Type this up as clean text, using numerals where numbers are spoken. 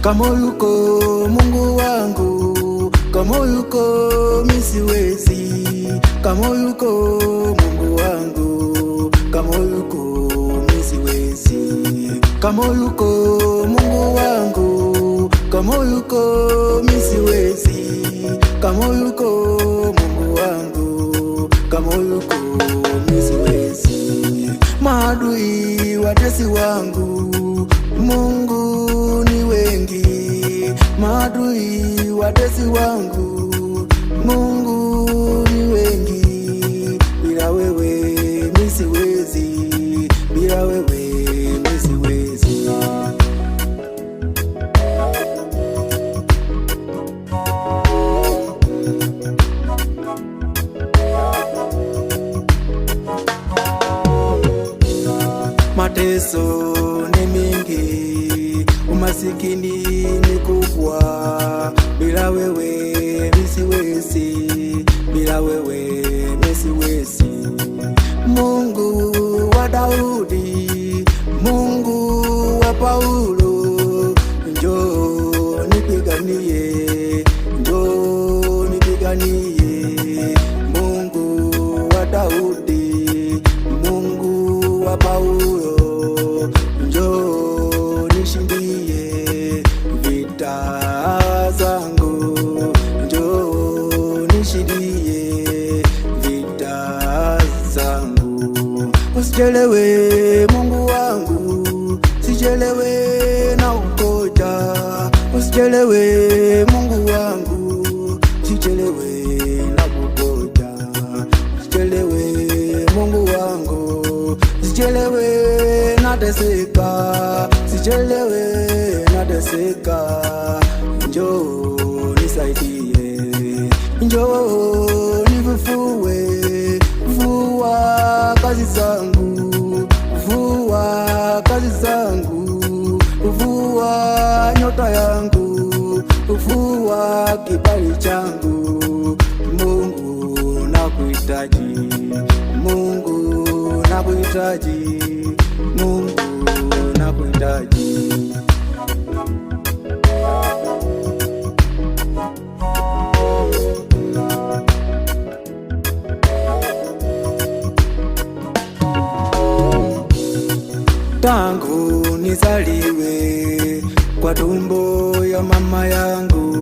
Kama yuko Mungu wangu, kama yuko mimi siwezi. Kama yuko Mungu wangu, kama yuko mimi siwezi. Kama yuko Mungu wangu, kama yuko mimi siwezi. Kama yuko Mungu wangu, kama yuko mimi siwezi. Maadui watesi wangu, Mungu ni wengi. Maadui watesi wangu, Mungu ni wengi. Bila wewe mimi siwezi, bila wewe mimi siwezi. Mateso ni mingi, umasikini ni kubwa. Bila wewe mimi siwezi, bila wewe mimi siwezi. Mungu wa Daudi, Mungu wa Paulo, njoo nipiganie, njoo nipiganie. Mungu wa Daudi, Mungu wa Paulo, njoo nishindie vita zangu, njoo nishindie vita zangu. Usichelewe Mungu wangu, sichelewe na ukoja. Usichelewe Mungu wangu, sichelewe na kukoja. Sichelewe Mungu wangu, sichelewe nateseka, sichelewe nateseka. Njoo nisaidie, njoo nivufue, vua kazi zangu, vua kazi zangu, vua nyota yangu, vua kibali changu. Mungu nakuhitaji, Mungu nakuhitaji, Mungu nakuhitaji. Tangu nizaliwe kwa tumbo ya mama yangu,